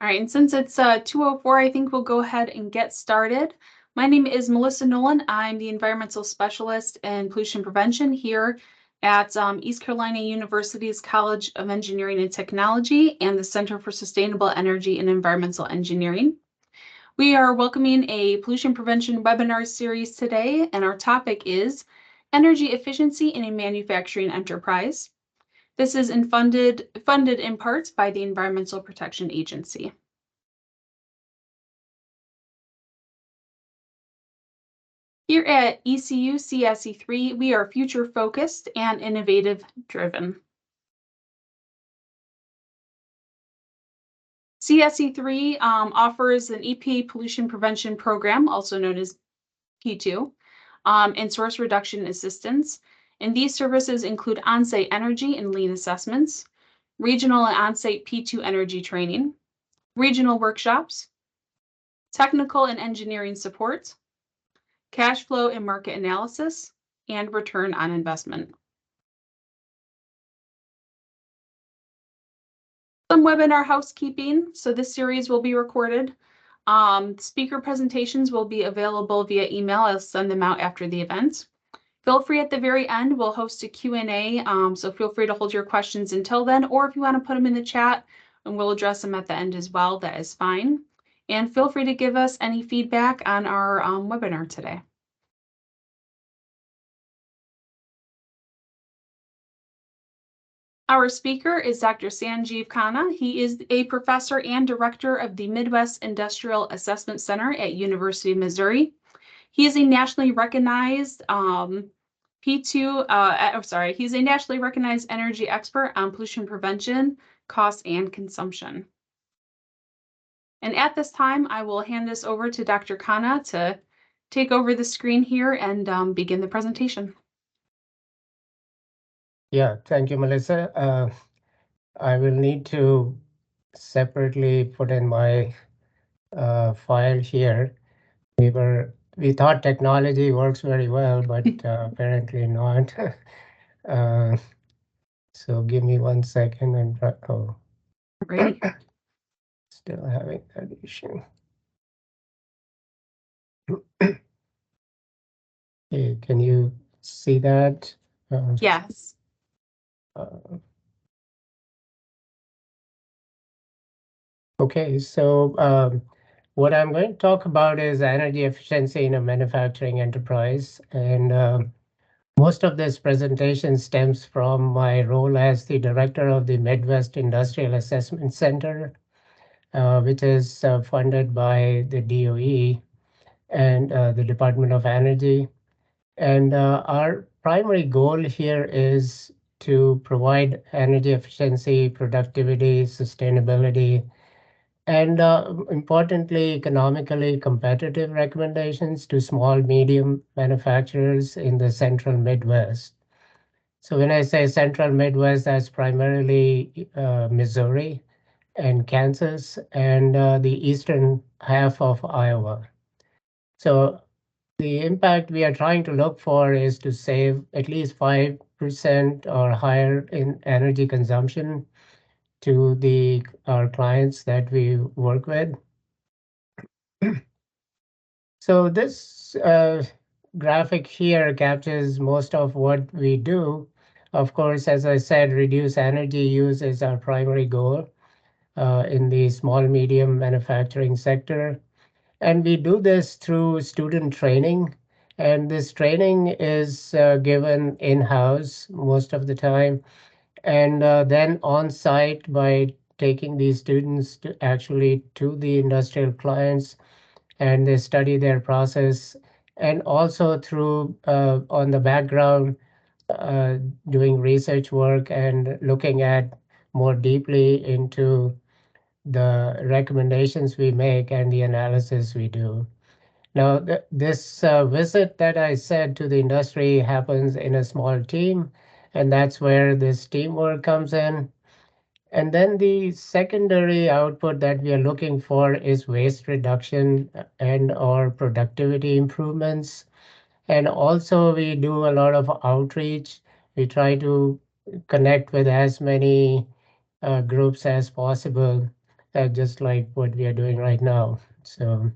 All right, and since it's 2:04, I think we'll go ahead and get started. My name is Melissa Nolan. I'm the environmental specialist in pollution prevention here at East Carolina University's College of Engineering and Technology and the Center for Sustainable Energy and Environmental Engineering. We are welcoming a pollution prevention webinar series today, and our topic is energy efficiency in a manufacturing enterprise. This is funded in part by the Environmental Protection Agency. Here at ECU CSE3, we are future focused and innovative driven. CSE3 offers an EPA pollution prevention program, also known as P2, and source reduction assistance. And these services include on-site energy and lean assessments, regional and on-site P2 energy training, regional workshops, technical and engineering support, cash flow and market analysis, and return on investment. Some webinar housekeeping. So this series will be recorded. Speaker presentations will be available via email. I'll send them out after the event. Feel free at the very end, we'll host a Q&A, so feel free to hold your questions until then, or if you want to put them in the chat and we'll address them at the end as well, that is fine. And feel free to give us any feedback on our webinar today. Our speaker is Dr. Sanjeev Khanna. He is a professor and director of the Midwest Industrial Assessment Center at University of Missouri. He is a nationally recognized he's a nationally recognized energy expert on pollution prevention, cost, and consumption. And at this time, I will hand this over to Dr. Khanna to take over the screen here and begin the presentation. Yeah, thank you, Melissa. I will need to separately put in my file here. We thought technology works very well, but apparently not. So give me 1 second and Great. Still having that issue. Okay, can you see that? Yes. Okay, so what I'm going to talk about is energy efficiency in a manufacturing enterprise. And most of this presentation stems from my role as the director of the Midwest Industrial Assessment Center, which is funded by the DOE and the Department of Energy. And our primary goal here is to provide energy efficiency, productivity, sustainability, and importantly, economically competitive recommendations to small, medium manufacturers in the central Midwest. So when I say central Midwest, that's primarily Missouri and Kansas and the eastern half of Iowa. So the impact we are trying to look for is to save at least 5% or higher in energy consumption to our clients that we work with. So this graphic here captures most of what we do. Of course, as I said, reduce energy use is our primary goal in the small, medium manufacturing sector. And we do this through student training. And this training is given in-house most of the time, and then on-site by taking these students to the industrial clients, and they study their process, and also through on the background doing research work and looking at more deeply into the recommendations we make and the analysis we do. Now, this visit that I said to the industry happens in a small team, and that's where this teamwork comes in. And then the secondary output that we are looking for is waste reduction and/or productivity improvements. And also we do a lot of outreach. We try to connect with as many groups as possible just like what we are doing right now. So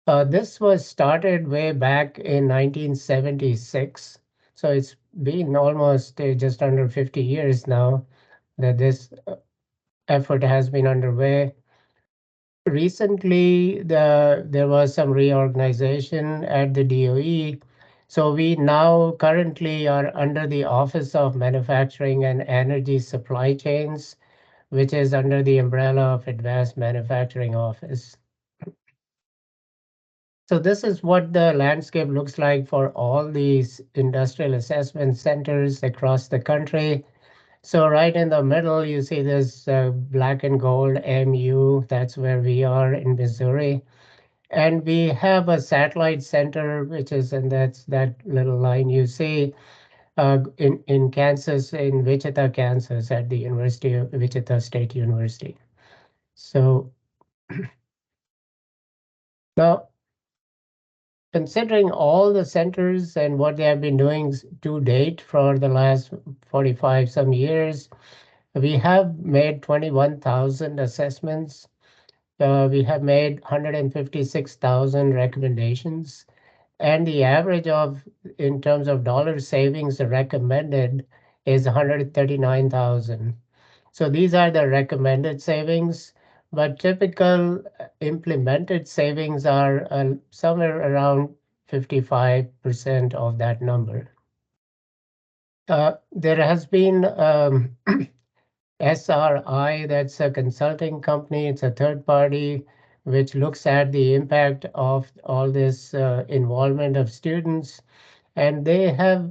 this was started way back in 1976. So it's been almost just under 50 years now that this effort has been underway. Recently, there was some reorganization at the DOE. So we now currently are under the Office of Manufacturing and Energy Supply Chains, which is under the umbrella of Advanced Manufacturing Office. So this is what the landscape looks like for all these industrial assessment centers across the country. So right in the middle, you see this black and gold MU. That's where we are in Missouri. And we have a satellite center, which is, and that's that little line you see in Kansas, in Wichita, Kansas, at the University of Wichita State University. So now, considering all the centers and what they have been doing to date for the last 45 some years, we have made 21,000 assessments. We have made 156,000 recommendations. And the average of, in terms of dollar savings recommended, is 139,000. So these are the recommended savings, but typical implemented savings are somewhere around 55% of that number. There has been SRI, that's a consulting company, it's a third party which looks at the impact of all this involvement of students, and they have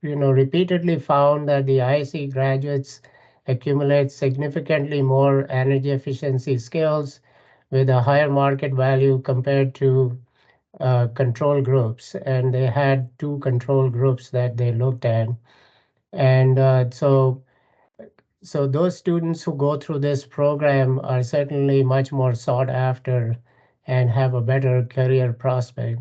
repeatedly found that the IC graduates accumulate significantly more energy efficiency skills with a higher market value compared to control groups. And they had two control groups that they looked at. And so those students who go through this program are certainly much more sought after and have a better career prospect.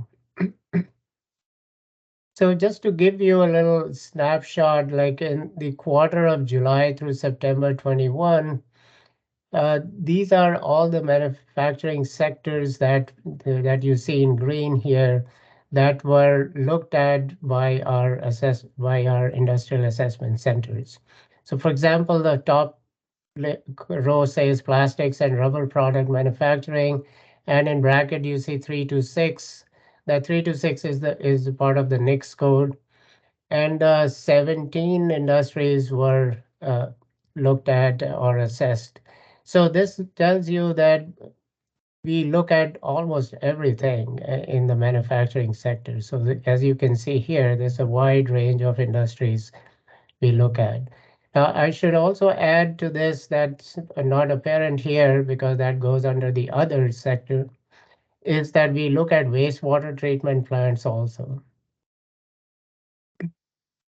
So just to give you a little snapshot, like in the quarter of July through September 21, these are all the manufacturing sectors that you see in green here that were looked at by our industrial assessment centers. So for example, the top row says plastics and rubber product manufacturing, and in bracket you see 3 to 6. That 3 to 6 is part of the NICS code, and 17 industries were looked at or assessed. So this tells you that we look at almost everything in the manufacturing sector. So as you can see here, there's a wide range of industries we look at. Now, I should also add to this that's not apparent here because that goes under the other sector, is that we look at wastewater treatment plants also.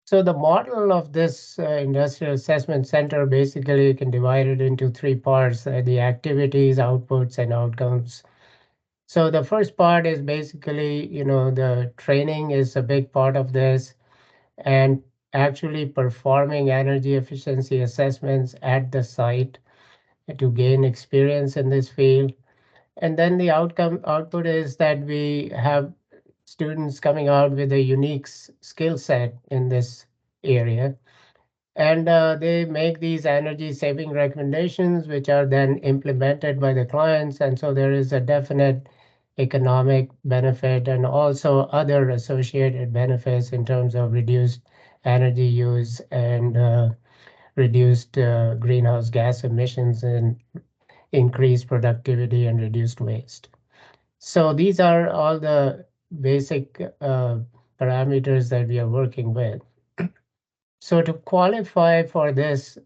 So the model of this industrial assessment center, basically you can divide it into three parts, the activities, outputs, and outcomes. So the first part is basically, the training is a big part of this, and actually performing energy efficiency assessments at the site to gain experience in this field. And then the output is that we have students coming out with a unique skill set in this area. And they make these energy saving recommendations, which are then implemented by the clients. And so there is a definite economic benefit and also other associated benefits in terms of reduced energy use and reduced greenhouse gas emissions and increased productivity and reduced waste. So these are all the basic parameters that we are working with. So to qualify for this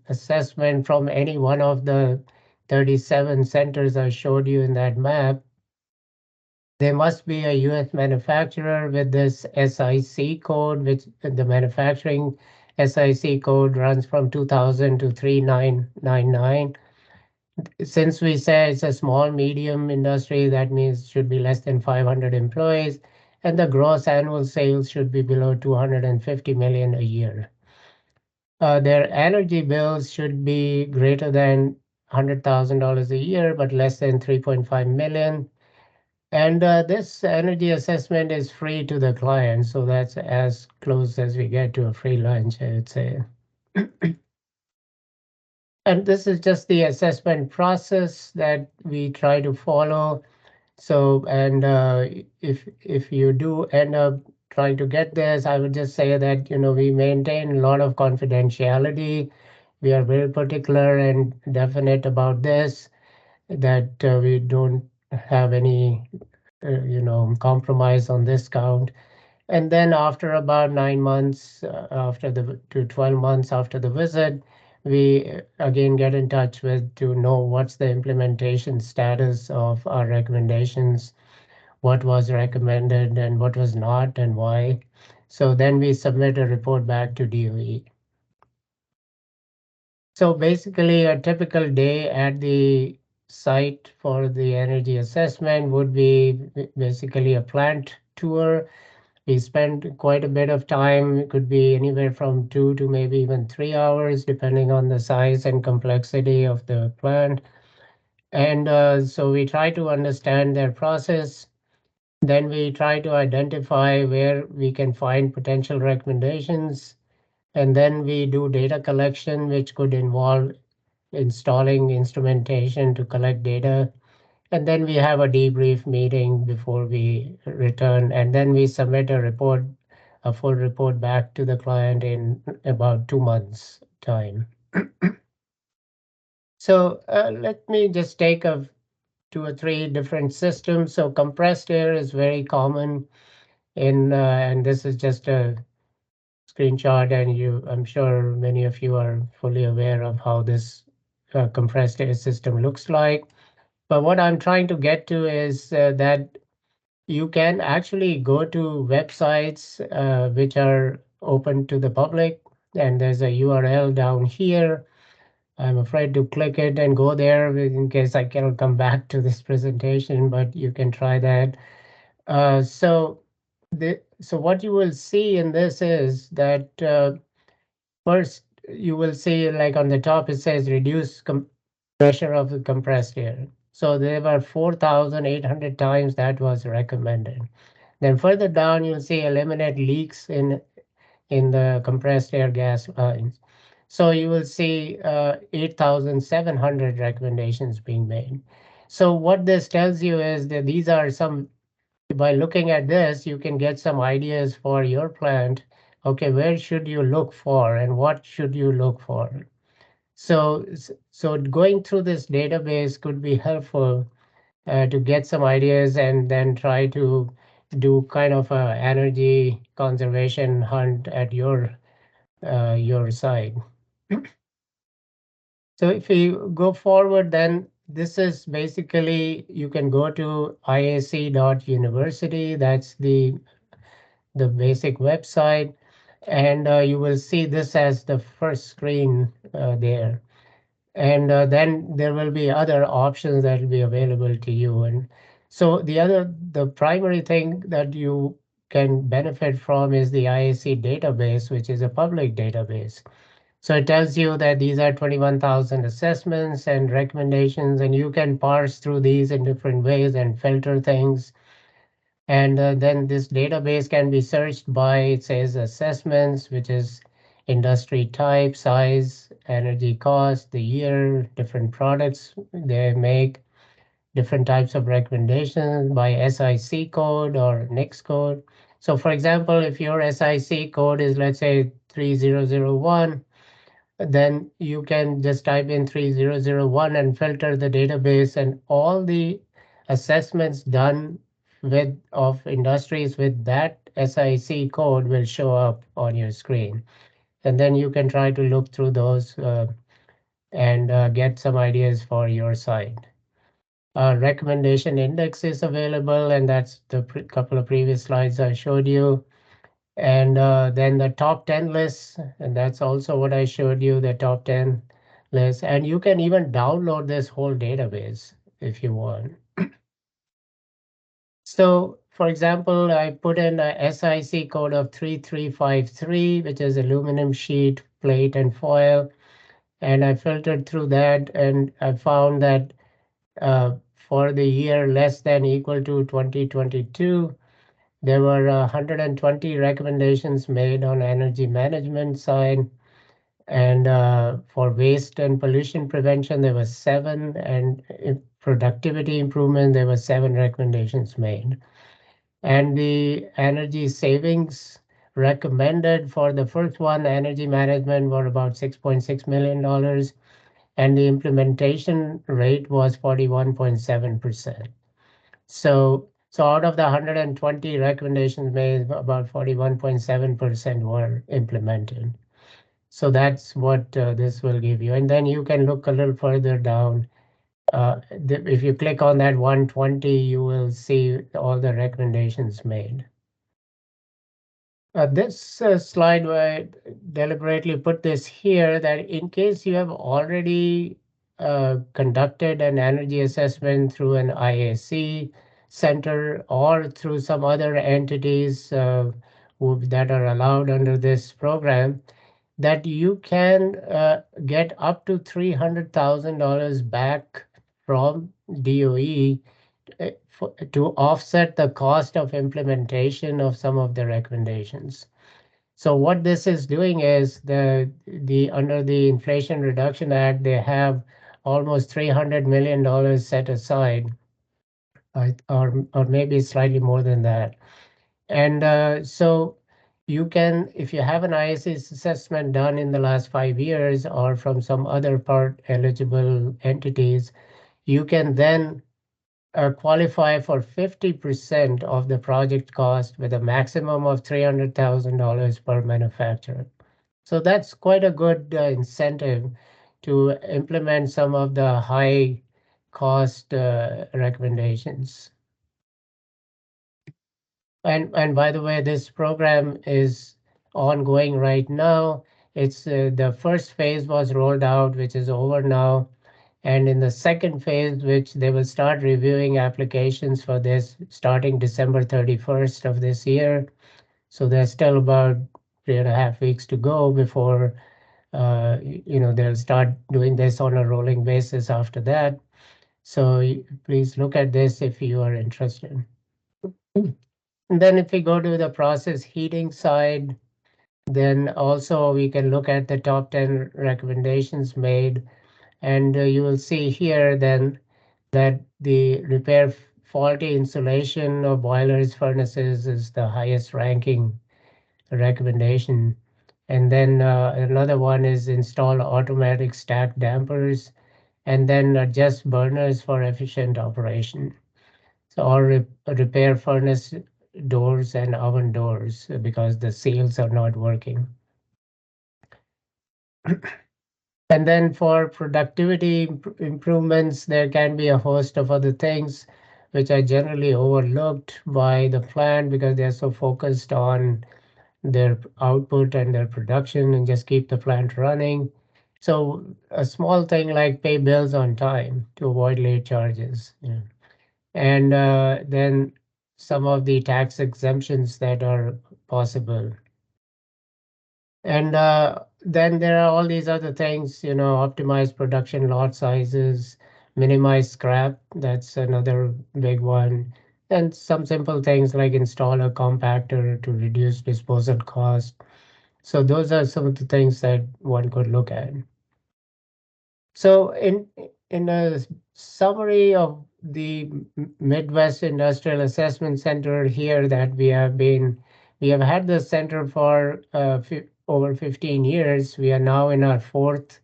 assessment from any one of the 37 centers I showed you in that map, there must be a US manufacturer with this SIC code, which the manufacturing SIC code runs from 2000 to 3999. Since we say it's a small medium industry, that means it should be less than 500 employees, and the gross annual sales should be below 250 million a year. their energy bills should be greater than $100,000 a year, but less than 3.5 million. And this energy assessment is free to the client, so that's as close as we get to a free lunch, I would say. And this is just the assessment process that we try to follow. So, and if you do end up trying to get this, I would just say that, we maintain a lot of confidentiality. We are very particular and definite about this, that we don't have any, compromise on this count. And then after about 9 months, after the to 12 months after the visit, we again get in touch with to know what's the implementation status of our recommendations, what was recommended and what was not, and why. So then we submit a report back to DOE. So basically, a typical day at the site for the energy assessment would be basically a plant tour. We spend quite a bit of time. It could be anywhere from 2 to maybe even 3 hours, depending on the size and complexity of the plant. And so we try to understand their process. Then we try to identify where we can find potential recommendations. And then we do data collection, which could involve installing instrumentation to collect data. And then we have a debrief meeting before we return. And then we submit a full report back to the client in about 2 months' time. So let me just take a 2 or 3 different systems. So compressed air is very common and this is just a screenshot, and I'm sure many of you are fully aware of how this compressed air system looks like. But what I'm trying to get to is that you can actually go to websites which are open to the public, and there's a URL down here. I'm afraid to click it and go there in case I cannot come back to this presentation, but you can try that. So what you will see in this is that first you will see, like on the top it says reduce pressure of the compressed air. So there were 4,800 times that was recommended. Then further down you'll see eliminate leaks in the compressed air gas lines. So you will see 8,700 recommendations being made. So what this tells you is that these are some, by looking at this, you can get some ideas for your plant. Okay, where should you look for and what should you look for? So going through this database could be helpful to get some ideas and then try to do kind of a energy conservation hunt at your site. So if you go forward, then this is basically, you can go to iac.university. That's the basic website. And you will see this as the first screen there. And then there will be other options that will be available to you. And so the primary thing that you can benefit from is the IAC database, which is a public database. So it tells you that these are 21,000 assessments and recommendations, and you can parse through these in different ways and filter things. And then this database can be searched by, it says assessments, which is industry type, size, energy cost, the year, different products they make, different types of recommendations by SIC code or NICS code. So for example, if your SIC code is, let's say, 3001, then you can just type in 3001 and filter the database, and all the assessments done with of industries with that SIC code will show up on your screen. And then you can try to look through those and get some ideas for your site. Recommendation index is available, and that's the couple of previous slides I showed you. And then the top 10 lists, and that's also what I showed you, the top 10 lists. And you can even download this whole database if you want. So for example, I put in a SIC code of 3353, which is aluminum sheet plate and foil, and I filtered through that, and I found that for the year less than equal to 2022, there were 120 recommendations made on energy management side, and for waste and pollution prevention, there were seven, and productivity improvement, there were seven recommendations made. And the energy savings recommended for the first one, energy management, were about $6.6 million, and the implementation rate was 41.7%. So out of the 120 recommendations made, about 41.7% were implemented. So that's what this will give you. And then you can look a little further down. If you click on that 120, you will see all the recommendations made. This slide, I deliberately put this here that in case you have already conducted an energy assessment through an IAC center or through some other entities that are allowed under this program, that you can get up to $300,000 back from DOE to offset the cost of implementation of some of the recommendations. So what this is doing is the under the Inflation Reduction Act, they have almost $300 million set aside, or maybe slightly more than that. And so you can, if you have an ISS assessment done in the last 5 years or from some other part eligible entities, you can then qualify for 50% of the project cost with a maximum of $300,000 per manufacturer. So that's quite a good incentive to implement some of the high cost recommendations. And by the way, this program is ongoing right now. It's the first phase was rolled out, which is over now. And in the second phase, which they will start reviewing applications for this starting December 31st of this year. So there's still about 3.5 weeks to go before they'll start doing this on a rolling basis after that. So please look at this if you are interested. And then if we go to the process heating side, then also we can look at the top 10 recommendations made. And you will see here then that the repair faulty insulation of boilers, furnaces is the highest ranking recommendation. And then another one is install automatic stack dampers, and then adjust burners for efficient operation. So, or repair furnace doors and oven doors because the seals are not working. And then for productivity improvements, there can be a host of other things which are generally overlooked by the plant because they're so focused on their output and their production and just keep the plant running. So a small thing like pay bills on time to avoid late charges. Yeah. And then some of the tax exemptions that are possible. And then there are all these other things, optimize production lot sizes, minimize scrap. That's another big one. And some simple things like install a compactor to reduce disposal cost. So those are some of the things that one could look at. So in a summary of the Midwest Industrial Assessment Center here that we have had the center for over 15 years. We are now in our fourth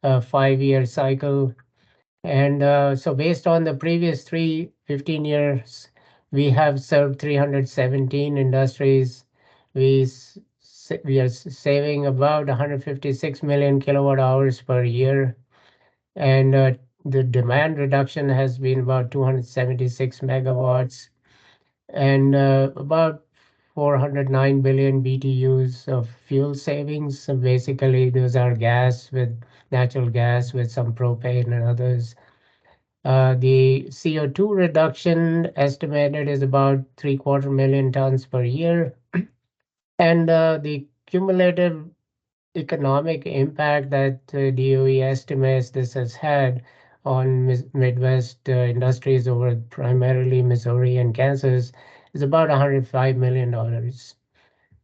5-year cycle. And so based on the previous 15 years, we have served 317 industries. We we are saving about 156 million kilowatt hours per year, and the demand reduction has been about 276 megawatts, and about 409 billion BTUs of fuel savings. So basically, those are gas with natural gas with some propane and others. The CO2 reduction estimated is about 3/4 million tons per year, and the cumulative economic impact that DOE estimates this has had on Midwest industries over primarily Missouri and Kansas is about $105 million.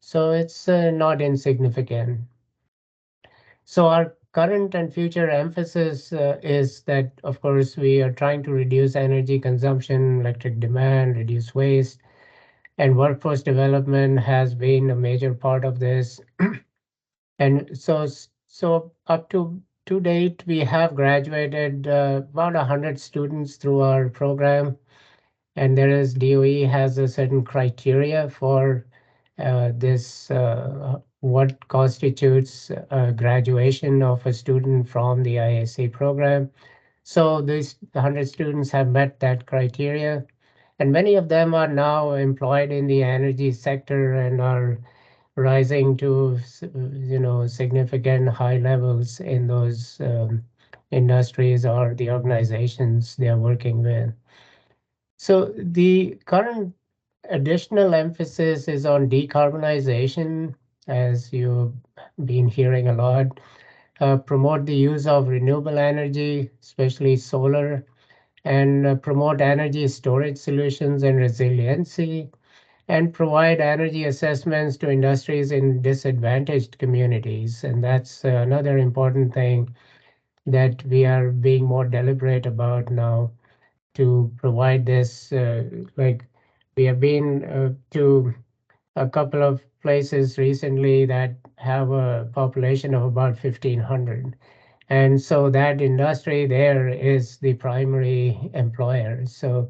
So it's not insignificant. So our current and future emphasis is that, of course, we are trying to reduce energy consumption, electric demand, reduce waste, and workforce development has been a major part of this. And so up to date, we have graduated about 100 students through our program, and there is DOE has a certain criteria for this what constitutes graduation of a student from the IAC program. So these 100 students have met that criteria, and many of them are now employed in the energy sector and are rising to significant high levels in those industries or the organizations they are working with. So the current additional emphasis is on decarbonization, as you've been hearing a lot. Promote the use of renewable energy, especially solar, and promote energy storage solutions and resiliency, and provide energy assessments to industries in disadvantaged communities. And that's another important thing that we are being more deliberate about now to provide this. Like we have been to a couple of places recently that have a population of about 1,500. And so that industry there is the primary employer. So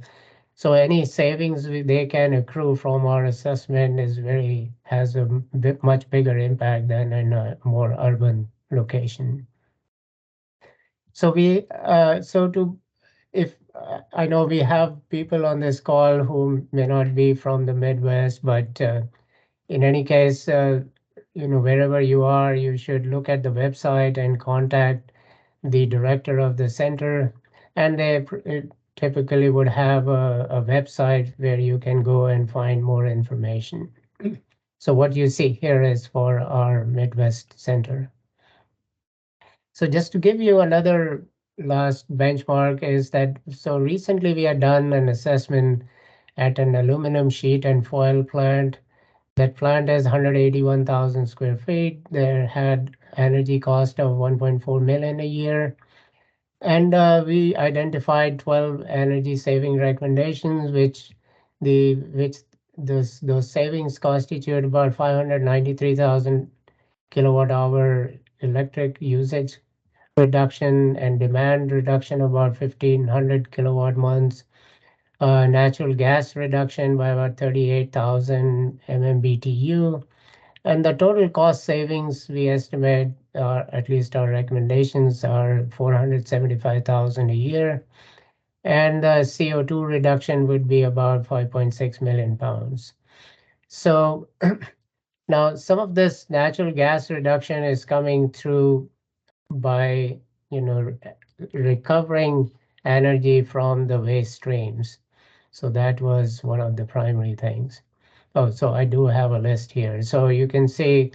any savings they can accrue from our assessment is very has a much bigger impact than in a more urban location. So we so to if I know we have people on this call who may not be from the Midwest, but in any case, wherever you are, you should look at the website and contact the director of the center, and they typically would have a website where you can go and find more information. So what you see here is for our Midwest Center. So just to give you another last benchmark is that so recently we had done an assessment at an aluminum sheet and foil plant. That plant has 181,000 square feet. There had energy cost of 1.4 million a year. And we identified 12 energy saving recommendations, which those savings constitute about 593,000 kilowatt hour electric usage reduction and demand reduction about 1,500 kilowatt months, natural gas reduction by about 38,000 MMBTU, and the total cost savings we estimate, at least our recommendations, are 475,000 a year, and the CO2 reduction would be about 5.6 million pounds. So now some of this natural gas reduction is coming through by you know recovering energy from the waste streams. So that was one of the primary things. Oh, so I do have a list here. So you can see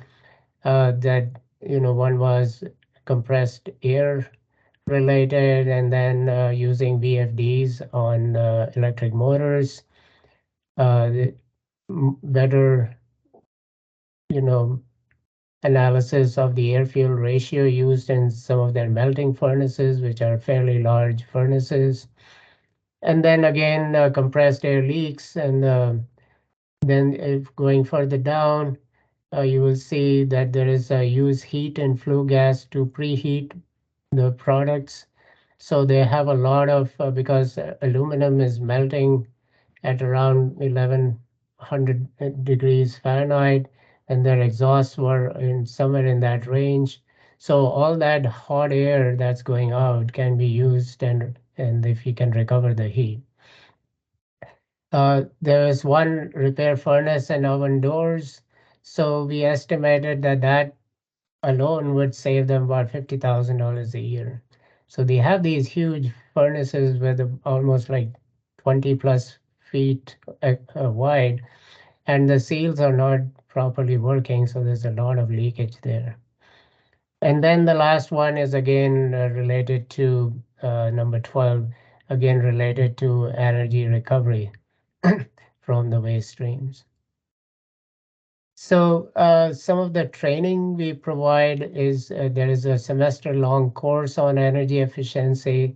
that one was compressed air related, and then using VFDs on electric motors, the better you know analysis of the air fuel ratio used in some of their melting furnaces, which are fairly large furnaces, and then again compressed air leaks, and then if going further down, you will see that there is a use heat and flue gas to preheat the products. So they have a lot of, because aluminum is melting at around 1100 degrees Fahrenheit, and their exhausts were in somewhere in that range. So all that hot air that's going out can be used, and if you can recover the heat. There is one repair furnace and oven doors. So we estimated that that alone would save them about $50,000 a year. So they have these huge furnaces with almost like 20 plus feet wide, and the seals are not properly working, so there's a lot of leakage there. And then the last one is again related to number 12, again related to energy recovery from the waste streams. So some of the training we provide is there is a semester-long course on energy efficiency.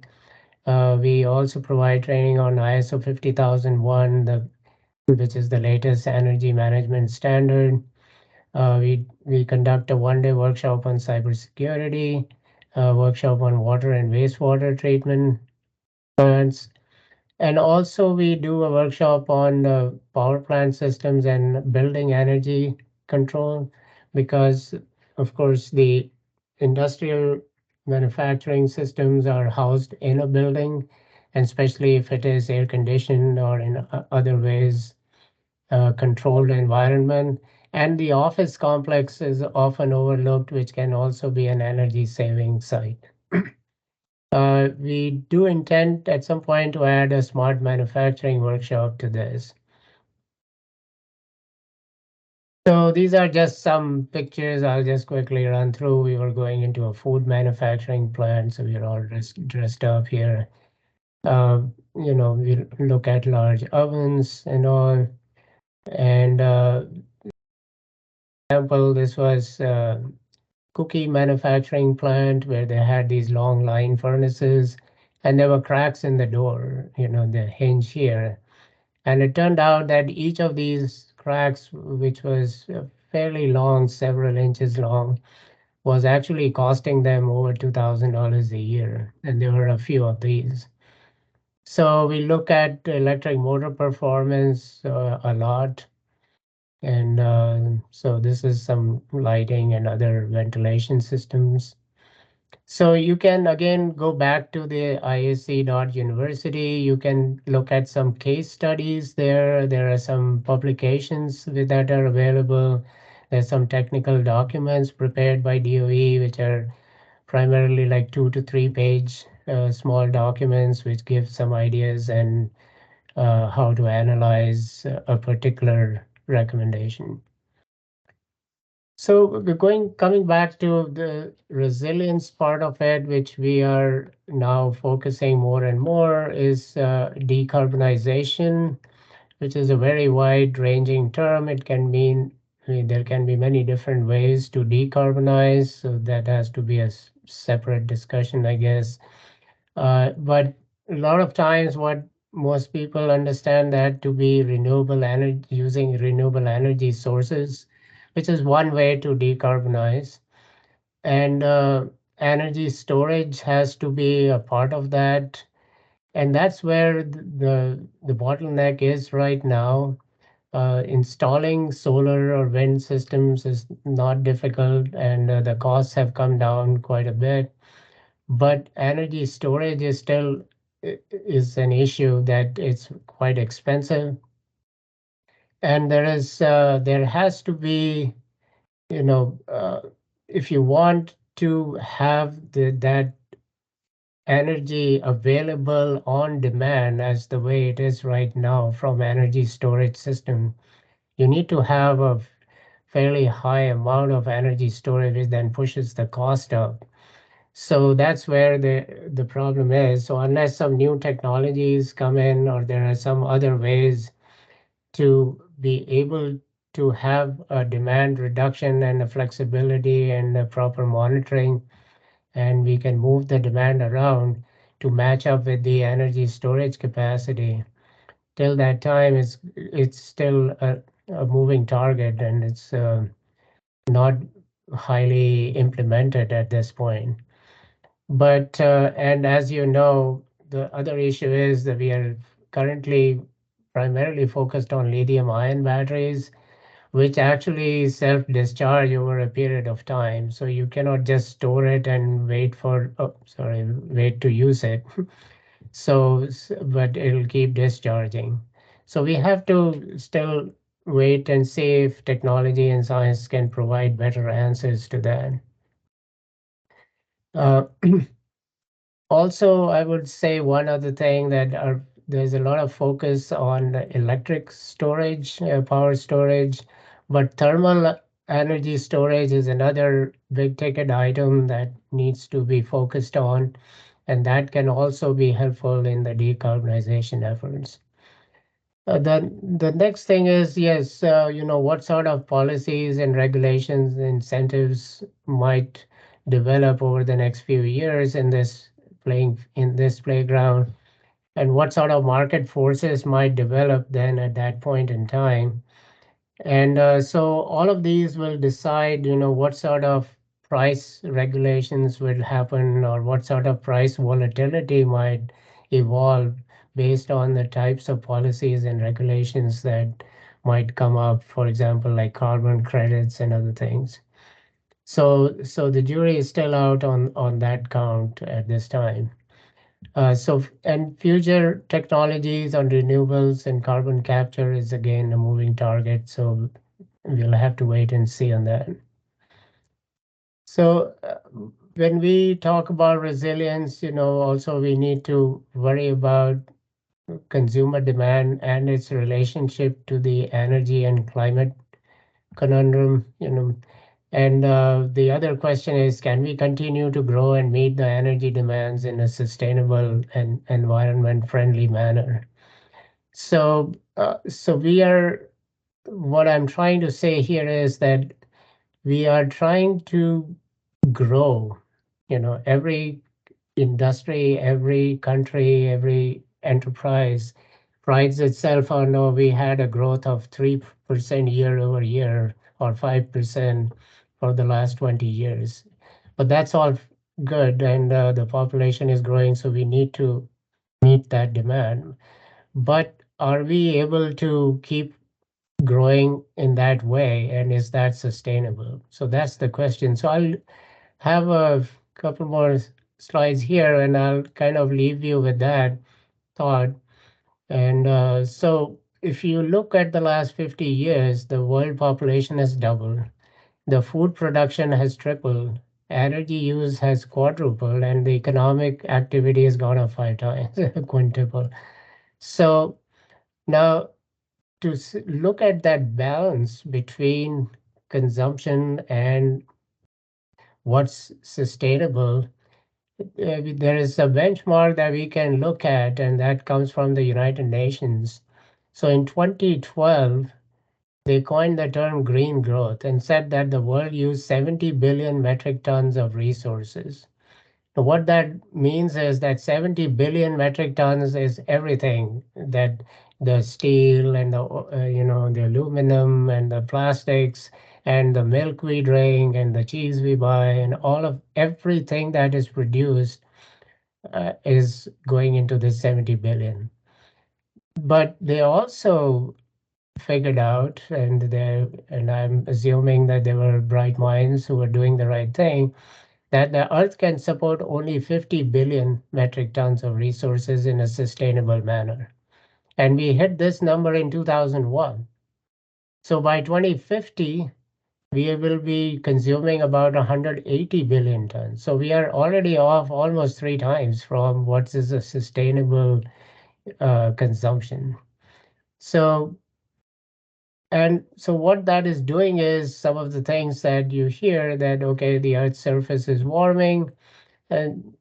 We also provide training on ISO 50001, which is the latest energy management standard. We conduct a one-day workshop on cybersecurity, a workshop on water and wastewater treatment plants, and also we do a workshop on power plant systems and building energy control, because of course the industrial manufacturing systems are housed in a building, and especially if it is air conditioned or in other ways controlled environment. And the office complex is often overlooked, which can also be an energy saving site. We do intend at some point to add a smart manufacturing workshop to this. So these are just some pictures I'll just quickly run through. We were going into a food manufacturing plant, so we're all dressed up here. We look at large ovens and all. And example, this was cookie manufacturing plant where they had these long line furnaces, and there were cracks in the door, the hinge here. And it turned out that each of these cracks, which was fairly long, several inches long, was actually costing them over $2,000 a year. And there were a few of these. So we look at electric motor performance a lot. And so this is some lighting and other ventilation systems. So you can again go back to the IAC.university. You can look at some case studies there. There are some publications that are available. There's some technical documents prepared by DOE, which are primarily like 2 to 3 page small documents, which give some ideas and how to analyze a particular recommendation. So coming back to the resilience part of it, which we are now focusing more and more, is decarbonization, which is a very wide-ranging term. It can mean, there can be many different ways to decarbonize, so that has to be a separate discussion, I guess. But a lot of times, what most people understand that to be renewable energy, using renewable energy sources, which is one way to decarbonize. And energy storage has to be a part of that. And that's where the bottleneck is right now. Installing solar or wind systems is not difficult, and the costs have come down quite a bit. But energy storage is still is an issue that it's quite expensive, and there has to be, you know, if you want to have that energy available on demand as the way it is right now from energy storage system, you need to have a fairly high amount of energy storage, which then pushes the cost up. So that's where the problem is. So unless some new technologies come in, or there are some other ways to be able to have a demand reduction and a flexibility and a proper monitoring, and we can move the demand around to match up with the energy storage capacity. Till that time, it's still a moving target, and it's not highly implemented at this point. But and as you know, the other issue is that we are currently primarily focused on lithium ion batteries, which actually self-discharge over a period of time. So you cannot just store it and wait to use it. But it'll keep discharging. So we have to still wait and see if technology and science can provide better answers to that. Uh, Also, I would say one other thing there's a lot of focus on electric storage, power storage, but thermal energy storage is another big ticket item that needs to be focused on, and that can also be helpful in the decarbonization efforts. The next thing is, yes, what sort of policies and regulations, incentives might develop over the next few years in this playground, and what sort of market forces might develop then at that point in time. And so all of these will decide, what sort of price regulations will happen or what sort of price volatility might evolve based on the types of policies and regulations that might come up, for example, like carbon credits and other things. So the jury is still out on that count at this time. And future technologies on renewables and carbon capture is again a moving target. So we'll have to wait and see on that. So when we talk about resilience, also we need to worry about consumer demand and its relationship to the energy and climate conundrum. And the other question is, can we continue to grow and meet the energy demands in a sustainable and environment-friendly manner? So we are. What I'm trying to say here is that we are trying to grow. Every industry, every country, every enterprise prides itself on, no, we had a growth of 3% year over year or 5% for the last 20 years. But that's all good, and the population is growing, so we need to meet that demand. But are we able to keep growing in that way, and is that sustainable? So that's the question. So I'll have a couple more slides here, and I'll kind of leave you with that thought. And so if you look at the last 50 years, the world population has doubled, the food production has tripled, energy use has quadrupled, and the economic activity has gone up 5 times, quintuple. So now to look at that balance between consumption and what's sustainable, there is a benchmark that we can look at, and that comes from the United Nations. So in 2012, they coined the term green growth and said that the world used 70 billion metric tons of resources. So what that means is that 70 billion metric tons is everything, that the steel and the aluminum and the plastics and the milk we drink and the cheese we buy and all of everything that is produced is going into this 70 billion. But they also figured out, and I'm assuming that there were bright minds who were doing the right thing, that the Earth can support only 50 billion metric tons of resources in a sustainable manner. And we hit this number in 2001. So by 2050, we will be consuming about 180 billion tons. So we are already off almost 3 times from what is a sustainable consumption. So, and so what that is doing is some of the things that you hear, that, okay, the Earth's surface is warming. And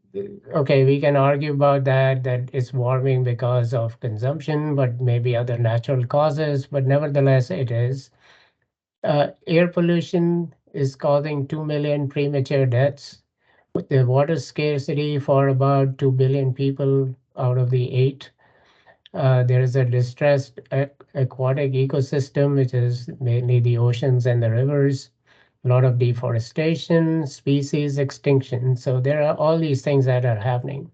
okay, we can argue about that it's warming because of consumption, but maybe other natural causes, but nevertheless, it is. Air pollution is causing 2 million premature deaths, with the water scarcity for about 2 billion people out of the 8. There is a distressed aquatic ecosystem, which is mainly the oceans and the rivers, a lot of deforestation, species extinction. So there are all these things that are happening.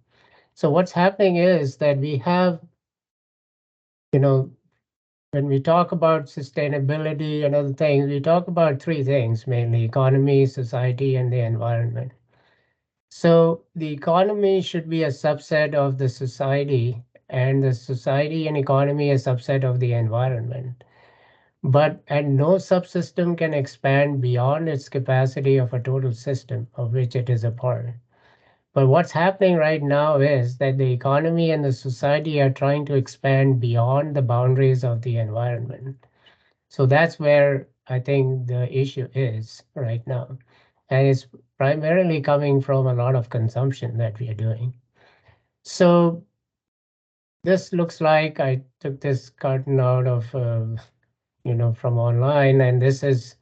So what's happening is that we have, you know, when we talk about sustainability and other things, we talk about 3 things mainly: economy, society, and the environment. So the economy should be a subset of the society, and the society and economy a subset of the environment. And no subsystem can expand beyond its capacity of a total system of which it is a part. But what's happening right now is that the economy and the society are trying to expand beyond the boundaries of the environment. So that's where I think the issue is right now. and it's primarily coming from a lot of consumption that we are doing. So this looks like I took this carton out of, from online, and this is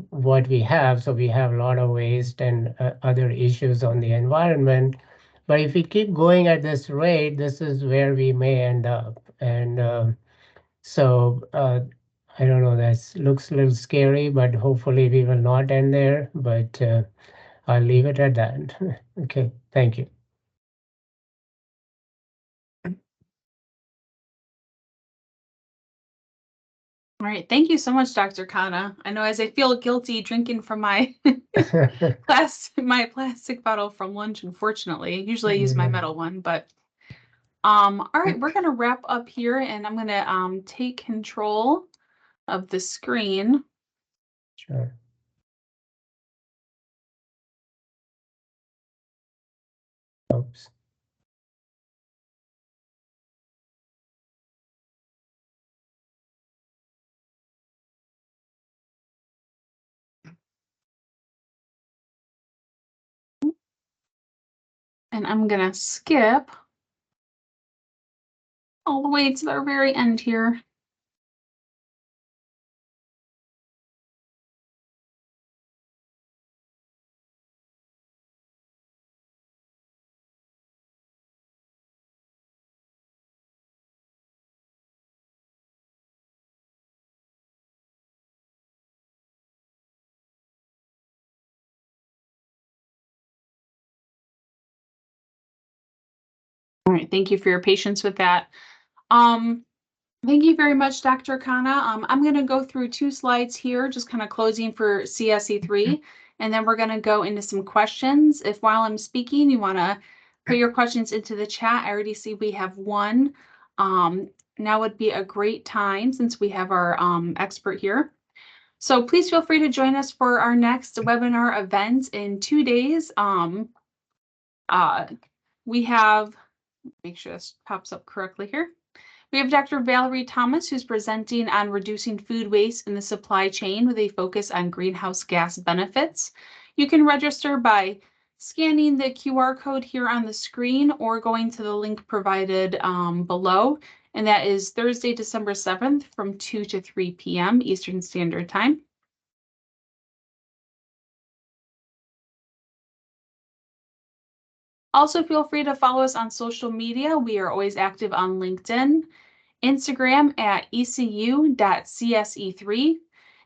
what we have. So we have a lot of waste and other issues on the environment. But if we keep going at this rate, this is where we may end up. And so I don't know, that looks a little scary, but hopefully we will not end there. But I'll leave it at that. Okay, thank you. All right, thank you so much, Dr. Khanna. I know as I feel guilty drinking from my my plastic bottle from lunch, unfortunately. Usually I use my Yeah, metal one, but all right, we're gonna wrap up here and I'm gonna take control of the screen. sure. Oops. And I'm gonna skip all the way to the very end here. All right, thank you for your patience with that. Um, Thank you very much, Dr. Khanna. I'm going to go through two slides here, just kind of closing for CSE3, and then we're going to go into some questions. If while I'm speaking, you want to put your questions into the chat, I already see we have one. Now would be a great time since we have our expert here. So please feel free to join us for our next webinar event in 2 days. Uh, we have, make sure this pops up correctly here. We have Dr. Valerie Thomas, who's presenting on reducing food waste in the supply chain with a focus on greenhouse gas benefits. You can register by scanning the QR code here on the screen or going to the link provided below. And that is Thursday, December 7th from 2 to 3 p.m. Eastern Standard Time. Also, feel free to follow us on social media. We are always active on LinkedIn, Instagram at ecu.cse3,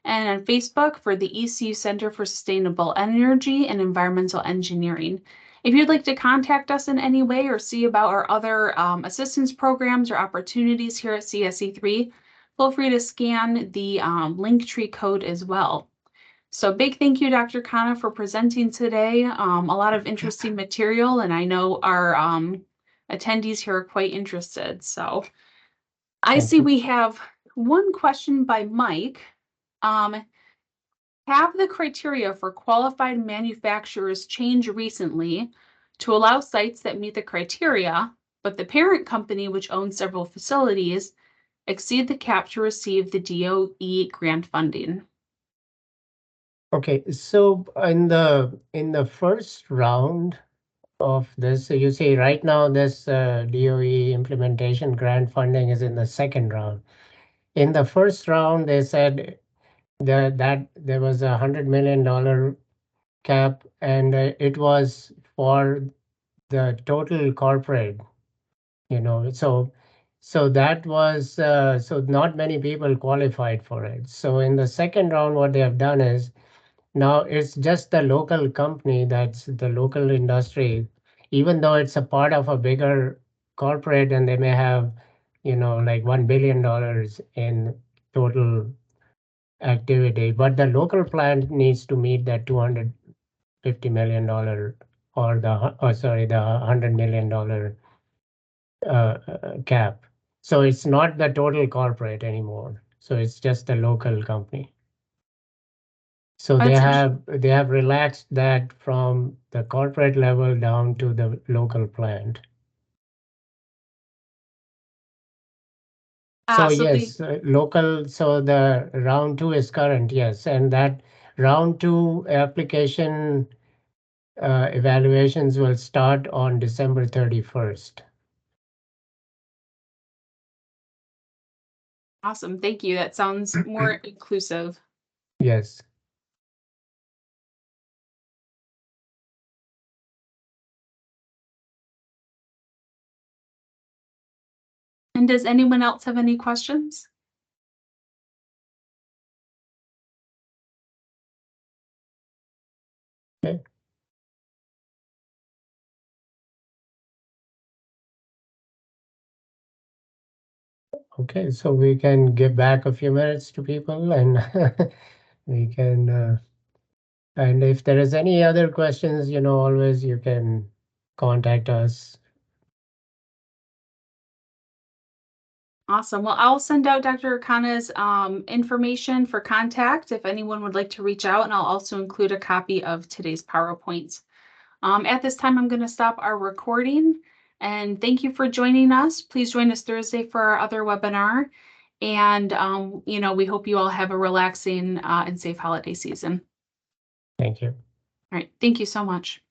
and on Facebook for the ECU Center for Sustainable Energy and Environmental Engineering. If you'd like to contact us in any way or see about our other assistance programs or opportunities here at CSE3, feel free to scan the Linktree code as well. So big thank you, Dr. Khanna, for presenting today. A lot of interesting material, and I know our attendees here are quite interested. So I Thank see you. we have one question by Mike. Um, have the criteria for qualified manufacturers changed recently to allow sites that meet the criteria, but the parent company, which owns several facilities, exceed the cap to receive the DOE grant funding? Okay, so in the first round of this, so you see right now this DOE implementation grant funding is in the second round. In the first round, they said that there was $100 million cap, and it was for the total corporate. So that was so not many people qualified for it. So in the second round, what they have done is now it's just the local company, that's the local industry, even though it's a part of a bigger corporate and they may have, like $1 billion in total activity, but the local plant needs to meet that $250 million or the $100 million cap. So it's not the total corporate anymore. So it's just the local company. So they That's have they have relaxed that from the corporate level down to the local plant. So so the yes, local. So the round two is current, yes, and that Round two application evaluations will start on December 31st. Awesome, thank you. That sounds more inclusive. Yes. And does anyone else have any questions? Okay. Okay, so we can give back a few minutes to people and we can, and if there is any other questions, always you can contact us. Awesome. Well, I'll send out Dr. Khanna's information for contact if anyone would like to reach out, and I'll also include a copy of today's PowerPoint. At this time, I'm going to stop our recording, and thank you for joining us. Please join us Thursday for our other webinar, and we hope you all have a relaxing and safe holiday season. Thank you. All right. Thank you so much.